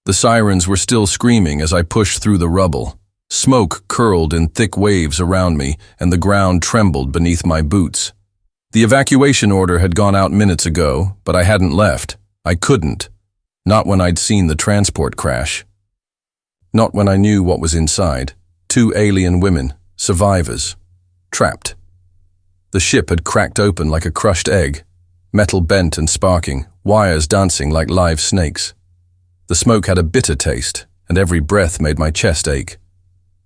The sirens were still screaming as I pushed through the rubble. Smoke curled in thick waves around me, and the ground trembled beneath my boots. The evacuation order had gone out minutes ago, but I hadn't left. I couldn't. Not when I'd seen the transport crash. Not when I knew what was inside. 2 alien women, survivors, trapped. The ship had cracked open like a crushed egg, metal bent and sparking, wires dancing like live snakes. The smoke had a bitter taste, and every breath made my chest ache.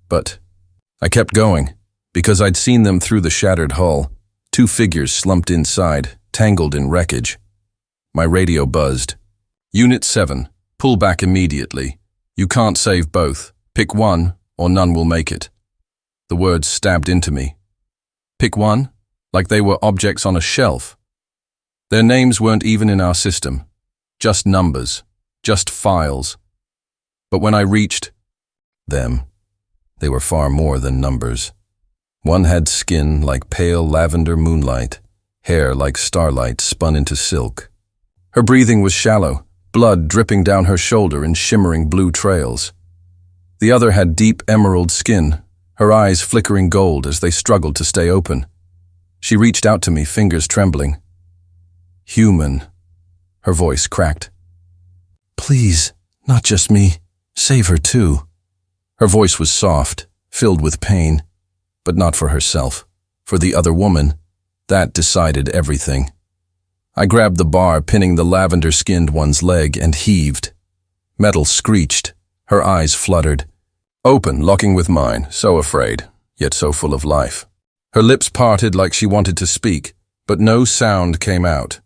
But I kept going, because I'd seen them through the shattered hull, 2 figures slumped inside, tangled in wreckage. My radio buzzed. Unit 7, pull back immediately. You can't save both. Pick one, or none will make it. The words stabbed into me. Pick one? Like they were objects on a shelf. Their names weren't even in our system. Just numbers. Just files. But when I reached them, they were far more than numbers. One had skin like pale lavender moonlight, hair like starlight spun into silk. Her breathing was shallow, blood dripping down her shoulder in shimmering blue trails. The other had deep emerald skin, her eyes flickering gold as they struggled to stay open. She reached out to me, fingers trembling. Human. Her voice cracked. Please, not just me. Save her too. Her voice was soft, filled with pain, but not for herself. For the other woman, that decided everything. I grabbed the bar, pinning the lavender-skinned one's leg, and heaved. Metal screeched. Her eyes fluttered. Open, locking with mine, so afraid, yet so full of life. Her lips parted like she wanted to speak, but no sound came out.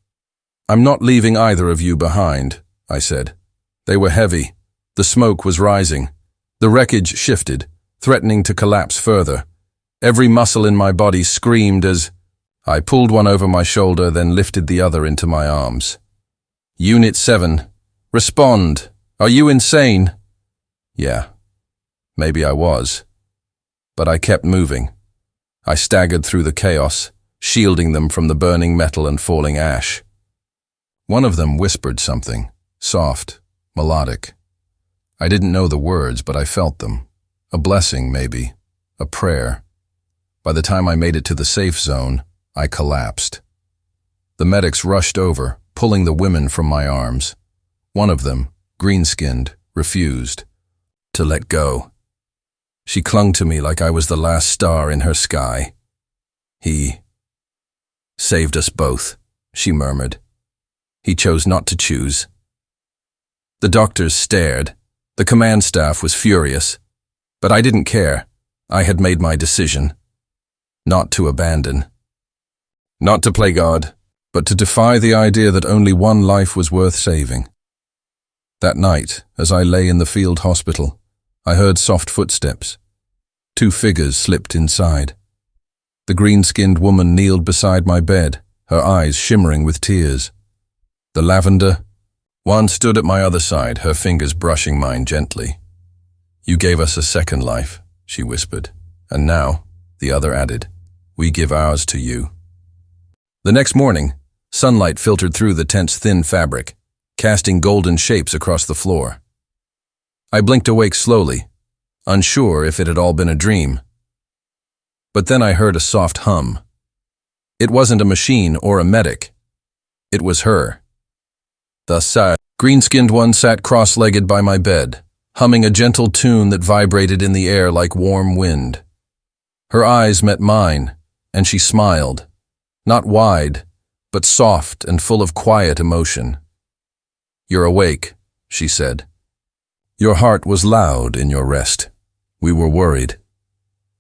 I'm not leaving either of you behind, I said. They were heavy. The smoke was rising. The wreckage shifted, threatening to collapse further. Every muscle in my body screamed as I pulled one over my shoulder, then lifted the other into my arms. Unit 7, respond. Are you insane? Yeah, maybe I was. But I kept moving. I staggered through the chaos, shielding them from the burning metal and falling ash. One of them whispered something, soft, melodic. I didn't know the words, but I felt them. A blessing, maybe. A prayer. By the time I made it to the safe zone, I collapsed. The medics rushed over, pulling the women from my arms. One of them, green-skinned, refused to let go. She clung to me like I was the last star in her sky. He saved us both, she murmured. He chose not to choose. The doctors stared. The command staff was furious. But I didn't care. I had made my decision. Not to abandon. Not to play God, but to defy the idea that only one life was worth saving. That night, as I lay in the field hospital, I heard soft footsteps. 2 figures slipped inside. The green-skinned woman kneeled beside my bed, her eyes shimmering with tears. The lavender one stood at my other side, her fingers brushing mine gently. You gave us a second life, she whispered. And now, the other added, we give ours to you. The next morning, sunlight filtered through the tent's thin fabric, casting golden shapes across the floor. I blinked awake slowly, unsure if it had all been a dream. But then I heard a soft hum. It wasn't a machine or a medic. It was her. The green-skinned one sat cross-legged by my bed, humming a gentle tune that vibrated in the air like warm wind. Her eyes met mine, and she smiled, not wide, but soft and full of quiet emotion. You're awake, she said. Your heart was loud in your rest. We were worried.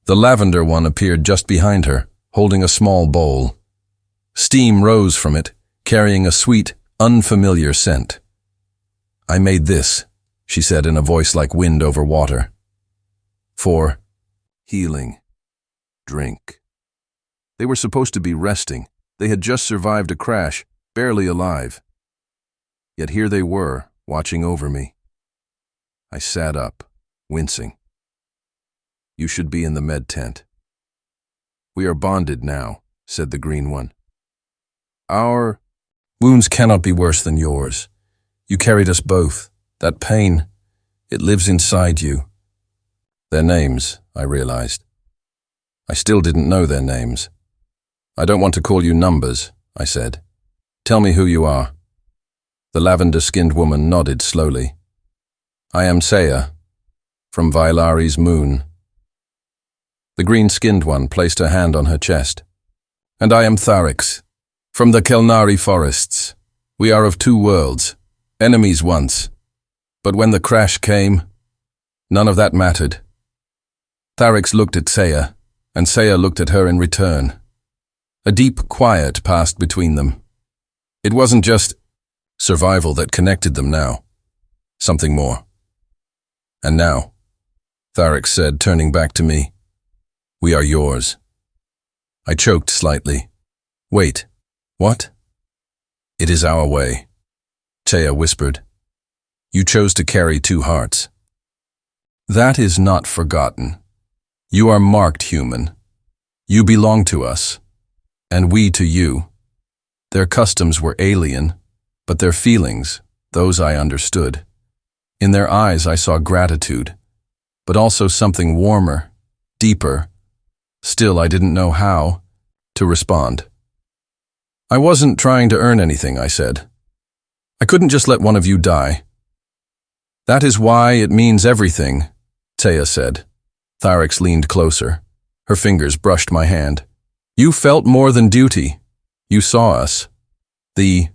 The lavender one appeared just behind her, holding a small bowl. Steam rose from it, carrying a sweet, unfamiliar scent. I made this, she said in a voice like wind over water. For healing. Drink. They were supposed to be resting. They had just survived a crash, barely alive. Yet here they were, watching over me. I sat up, wincing. You should be in the med tent. We are bonded now, said the green one. Our wounds cannot be worse than yours. You carried us both. That pain, It lives inside you. Their names, I realized. I still didn't know their names. I don't want to call you numbers, I said. Tell me who you are. The lavender-skinned woman nodded slowly. I am Saya, from Vailari's moon. The green-skinned one placed her hand on her chest. And I am Tharix, from the Kelnari forests. We are of two worlds, enemies once. But when the crash came, none of that mattered. Tharix looked at Saya, and Saya looked at her in return. A deep quiet passed between them. It wasn't just survival that connected them now. Something more. And now, Tharix said, turning back to me, we are yours. I choked slightly. Wait, what? It is our way, Saya whispered. You chose to carry two hearts. That is not forgotten. You are marked human. You belong to us, and we to you. Their customs were alien, but their feelings, those I understood. In their eyes I saw gratitude, but also something warmer, deeper. Still, I didn't know how to respond. I wasn't trying to earn anything, I said. I couldn't just let one of you die. That is why it means everything, Saya said. Tharix leaned closer. Her fingers brushed my hand. You felt more than duty. You saw us. The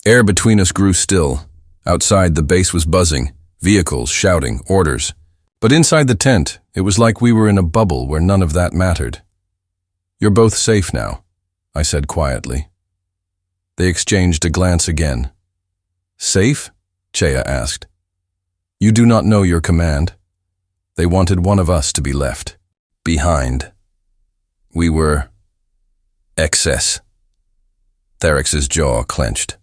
air between us grew still. Outside, the base was buzzing, vehicles shouting, orders. But inside the tent, it was like we were in a bubble where none of that mattered. You're both safe now, I said quietly. They exchanged a glance again. Safe? Chea asked. You do not know your command. They wanted one of us to be left behind. We were excess. Tharix's jaw clenched.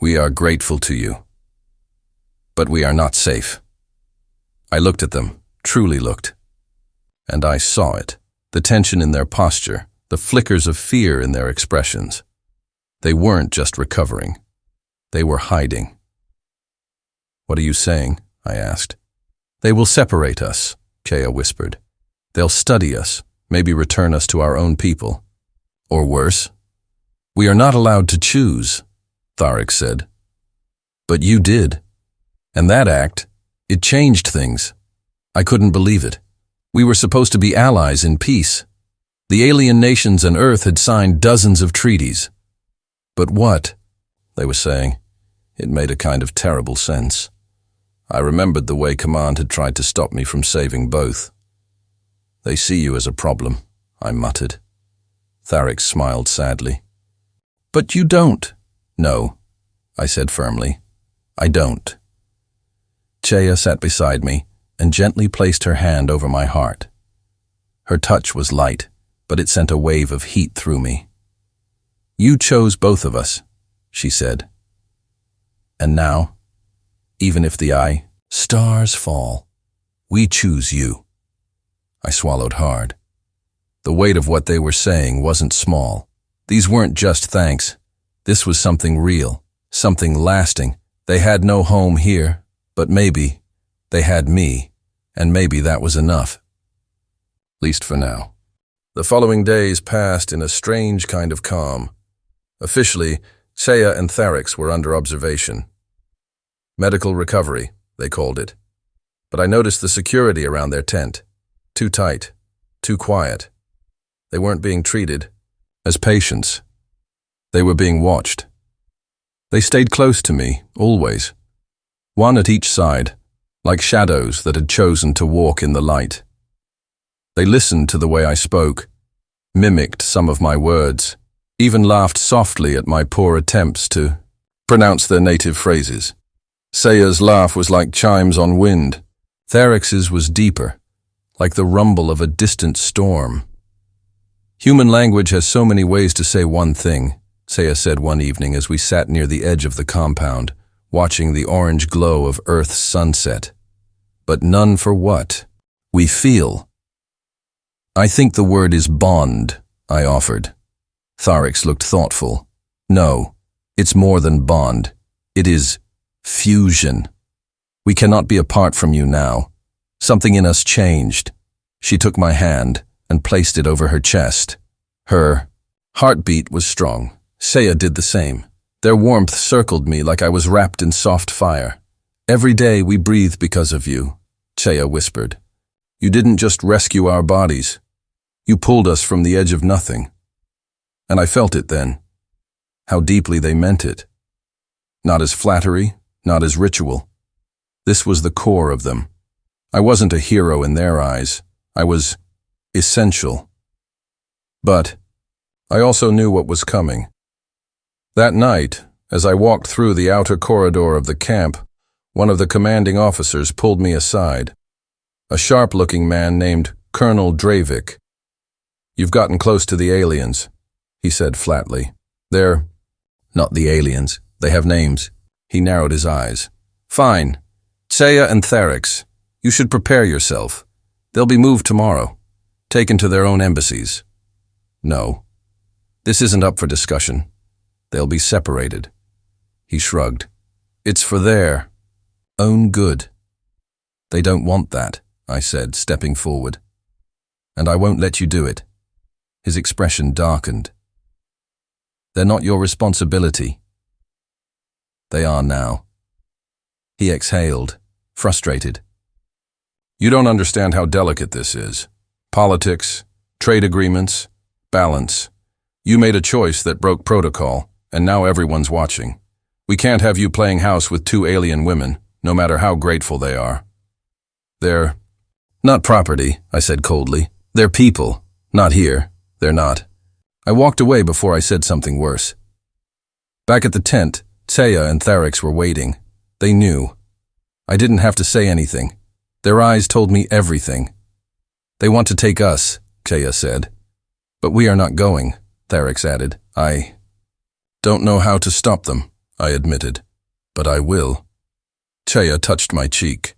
We are grateful to you, but we are not safe. I looked at them, truly looked, and I saw it, the tension in their posture, the flickers of fear in their expressions. They weren't just recovering. They were hiding. What are you saying? I asked. They will separate us, Chea whispered. They'll study us, maybe return us to our own people. Or worse. We are not allowed to choose, Tharix said. But you did. And that act, it changed things. I couldn't believe it. We were supposed to be allies in peace. The alien nations and Earth had signed dozens of treaties. But what? They were saying. It made a kind of terrible sense. I remembered the way Command had tried to stop me from saving both. They see you as a problem, I muttered. Tharix smiled sadly. But you don't. No, I said firmly. I don't. Chea sat beside me and gently placed her hand over my heart. Her touch was light, but it sent a wave of heat through me. You chose both of us, she said. And now, even if the stars fall, we choose you. I swallowed hard. The weight of what they were saying wasn't small. These weren't just thanks. This was something real, something lasting. They had no home here, but maybe they had me, and maybe that was enough. At least for now. The following days passed in a strange kind of calm. Officially, Saya and Tharix were under observation. Medical recovery, they called it. But I noticed the security around their tent. Too tight, too quiet. They weren't being treated as patients. They were being watched. They stayed close to me, always. One at each side, like shadows that had chosen to walk in the light. They listened to the way I spoke, mimicked some of my words, even laughed softly at my poor attempts to pronounce their native phrases. Saya's laugh was like chimes on wind. Tharix's was deeper, like the rumble of a distant storm. Human language has so many ways to say one thing, Saya said one evening as we sat near the edge of the compound, watching the orange glow of Earth's sunset. But none for what we feel. I think the word is bond, I offered. Tharix looked thoughtful. No, it's more than bond. It is fusion. We cannot be apart from you now. Something in us changed. She took my hand and placed it over her chest. Her heartbeat was strong. Saya did the same. Their warmth circled me like I was wrapped in soft fire. Every day we breathe because of you, Saya whispered. You didn't just rescue our bodies. You pulled us from the edge of nothing. And I felt it then. How deeply they meant it. Not as flattery, not as ritual. This was the core of them. I wasn't a hero in their eyes. I was essential. But I also knew what was coming. That night, as I walked through the outer corridor of the camp, one of the commanding officers pulled me aside. A sharp-looking man named Colonel Dravik. You've gotten close to the aliens, he said flatly. They're not the aliens. They have names. He narrowed his eyes. Fine. Saya and Tharix. You should prepare yourself. They'll be moved tomorrow, taken to their own embassies. No. This isn't up for discussion. They'll be separated. He shrugged. It's for their own good. They don't want that, I said, stepping forward. And I won't let you do it. His expression darkened. They're not your responsibility. They are now. He exhaled, frustrated. You don't understand how delicate this is. Politics, trade agreements, balance. You made a choice that broke protocol, and now everyone's watching. We can't have you playing house with two alien women, no matter how grateful they are. They're not property, I said coldly. They're people. Not here. They're not. I walked away before I said something worse. Back at the tent, Saya and Tharix were waiting. They knew. I didn't have to say anything. Their eyes told me everything. They want to take us, Saya said. But we are not going, Tharix added. I don't know how to stop them, I admitted. But I will. Saya touched my cheek.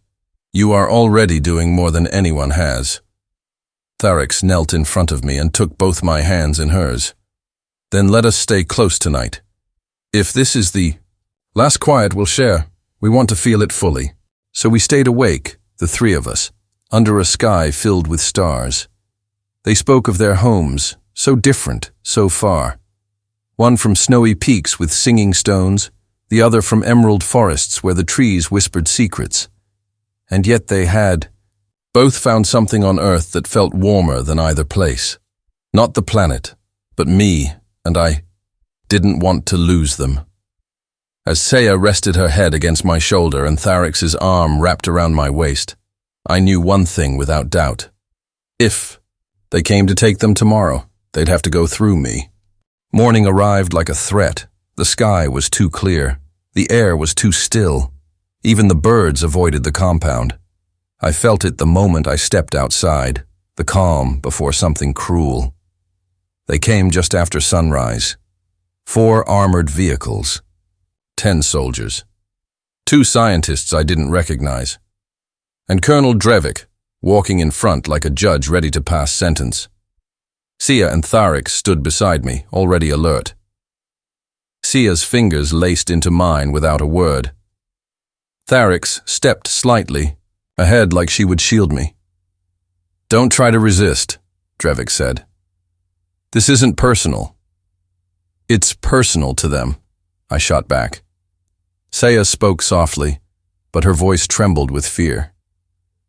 You are already doing more than anyone has. Tharix knelt in front of me and took both my hands in hers. Then let us stay close tonight. If this is the last quiet we'll share, we want to feel it fully. So we stayed awake, the three of us, under a sky filled with stars. They spoke of their homes, so different, so far. One from snowy peaks with singing stones, the other from emerald forests where the trees whispered secrets. And yet they had both found something on Earth that felt warmer than either place. Not the planet, but me, and I didn't want to lose them. As Saya rested her head against my shoulder and Tharix's arm wrapped around my waist, I knew one thing without doubt. If they came to take them tomorrow, they'd have to go through me. Morning arrived like a threat. The sky was too clear. The air was too still. Even the birds avoided the compound. I felt it the moment I stepped outside, the calm before something cruel. They came just after sunrise. 4 armored vehicles. 10 soldiers. 2 scientists I didn't recognize. And Colonel Dravik, walking in front like a judge ready to pass sentence. Sia and Tharix stood beside me, already alert. Sia's fingers laced into mine without a word. Tharix stepped slightly, ahead like she would shield me. Don't try to resist, Dravik said. This isn't personal. It's personal to them, I shot back. Saya spoke softly, but her voice trembled with fear.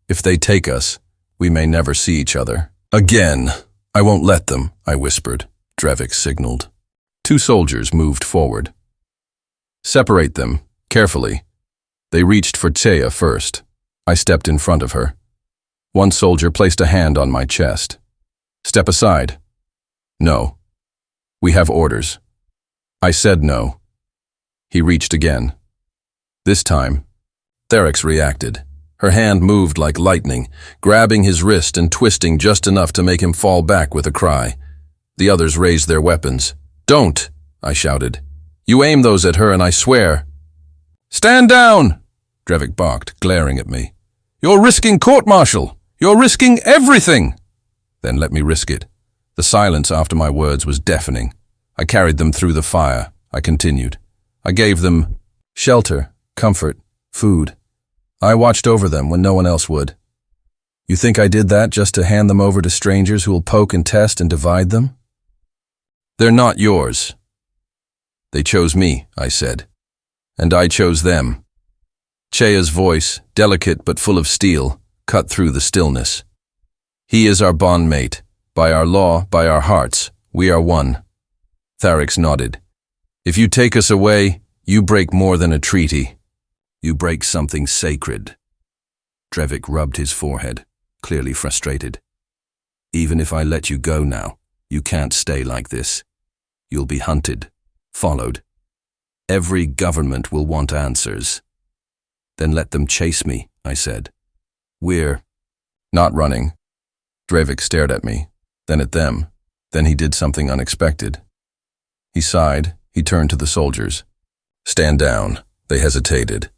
If they take us, we may never see each other. Again, I won't let them, I whispered. Dravik signaled. 2 soldiers moved forward. Separate them, carefully. They reached for Saya first. I stepped in front of her. One soldier placed a hand on my chest. Step aside. No. We have orders. I said no. He reached again. This time, Tharix reacted. Her hand moved like lightning, grabbing his wrist and twisting just enough to make him fall back with a cry. The others raised their weapons. Don't, I shouted. You aim those at her and I swear. Stand down, Dravik barked, glaring at me. You're risking court-martial. You're risking everything. Then let me risk it. The silence after my words was deafening. I carried them through the fire. I continued. I gave them shelter, comfort, food. I watched over them when no one else would. You think I did that just to hand them over to strangers who will poke and test and divide them? They're not yours. They chose me, I said. And I chose them. Chea's voice, delicate but full of steel, cut through the stillness. He is our bondmate. By our law, by our hearts, we are one. Tharix nodded. If you take us away, you break more than a treaty. You break something sacred. Drevik rubbed his forehead, clearly frustrated. Even if I let you go now, you can't stay like this. You'll be hunted, followed. Every government will want answers. Then let them chase me, I said. We're not running. Drevik stared at me, then at them. Then he did something unexpected. He sighed. He turned to the soldiers. Stand down. They hesitated.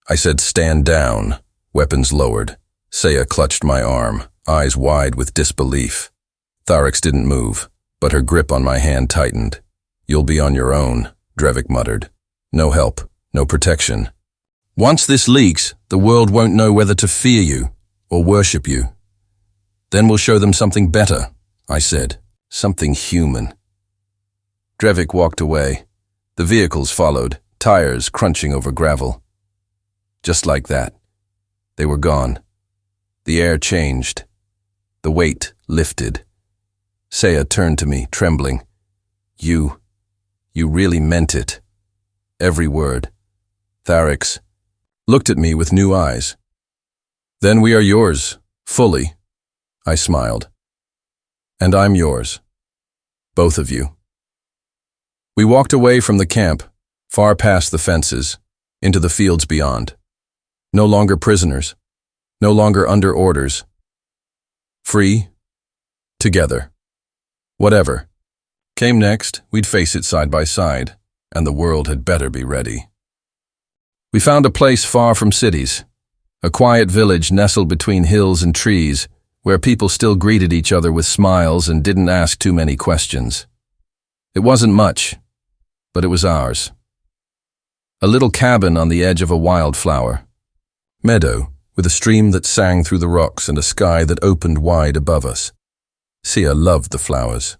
I said, stand down. Weapons lowered. Saya clutched my arm, eyes wide with disbelief. Tharix didn't move, but her grip on my hand tightened. You'll be on your own, Drevik muttered. No help, no protection. Once this leaks, the world won't know whether to fear you or worship you. Then we'll show them something better, I said. Something human. Drevik walked away. The vehicles followed, tires crunching over gravel. Just like that. They were gone. The air changed. The weight lifted. Saya turned to me, trembling. You really meant it. Every word. Tharix looked at me with new eyes. Then we are yours, fully. I smiled. And I'm yours. Both of you. We walked away from the camp, far past the fences, into the fields beyond. No longer prisoners. No longer under orders. Free. Together. Whatever came next, we'd face it side by side, and the world had better be ready. We found a place far from cities, a quiet village nestled between hills and trees, where people still greeted each other with smiles and didn't ask too many questions. It wasn't much, but it was ours. A little cabin on the edge of a wildflower meadow, with a stream that sang through the rocks and a sky that opened wide above us. Sia loved the flowers.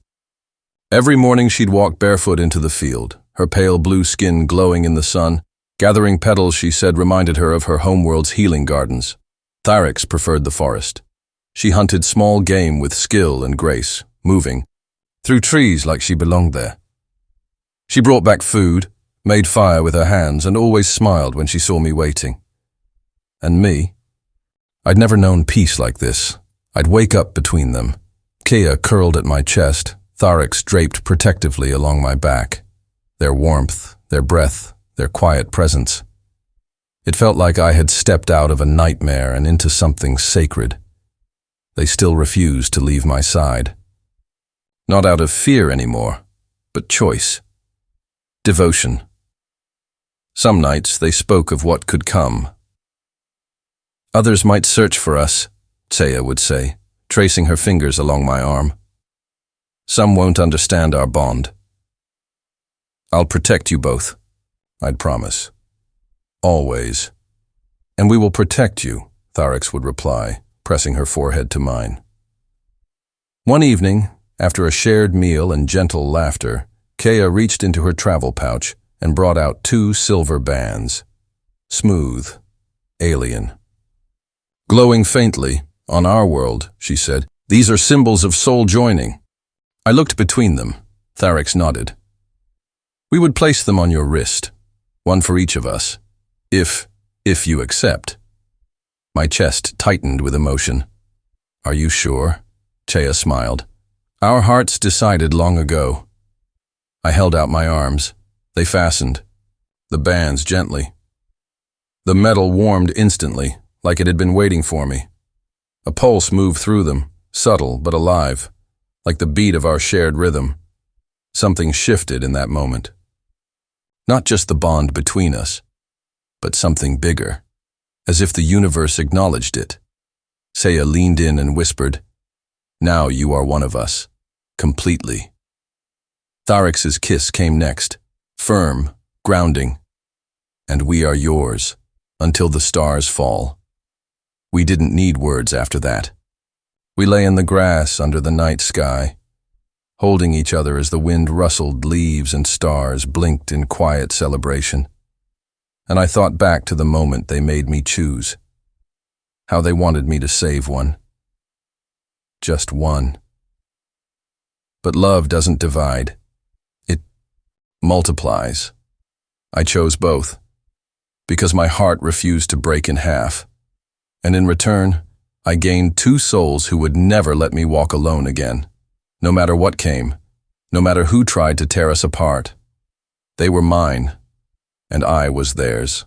Every morning she'd walk barefoot into the field, her pale blue skin glowing in the sun. Gathering petals, she said, reminded her of her homeworld's healing gardens. Tharix preferred the forest. She hunted small game with skill and grace, moving through trees like she belonged there. She brought back food, made fire with her hands, and always smiled when she saw me waiting. And me? I'd never known peace like this. I'd wake up between them. Kia curled at my chest, Tharix draped protectively along my back. Their warmth, their breath, their quiet presence. It felt like I had stepped out of a nightmare and into something sacred. They still refused to leave my side. Not out of fear anymore, but choice. Devotion. Some nights they spoke of what could come. Others might search for us, Saya would say, tracing her fingers along my arm. Some won't understand our bond. I'll protect you both, I'd promise. Always. And we will protect you, Tharix would reply, pressing her forehead to mine. One evening, after a shared meal and gentle laughter, Kea reached into her travel pouch and brought out 2 silver bands. Smooth. Alien. Glowing faintly, on our world, she said, these are symbols of soul joining. I looked between them. Tharix nodded. We would place them on your wrist, one for each of us, if you accept. My chest tightened with emotion. Are you sure? Chea smiled. Our hearts decided long ago. I held out my arms. They fastened. The bands gently. The metal warmed instantly, like it had been waiting for me. A pulse moved through them, subtle but alive, like the beat of our shared rhythm. Something shifted in that moment. Not just the bond between us, but something bigger, as if the universe acknowledged it. Saya leaned in and whispered, now you are one of us, completely. Tharix's kiss came next, firm, grounding. And we are yours, until the stars fall. We didn't need words after that. We lay in the grass under the night sky, holding each other as the wind rustled leaves and stars blinked in quiet celebration. And I thought back to the moment they made me choose, how they wanted me to save one. Just one. But love doesn't divide. It multiplies. I chose both, because my heart refused to break in half. And in return, I gained two souls who would never let me walk alone again, no matter what came, no matter who tried to tear us apart. They were mine, and I was theirs.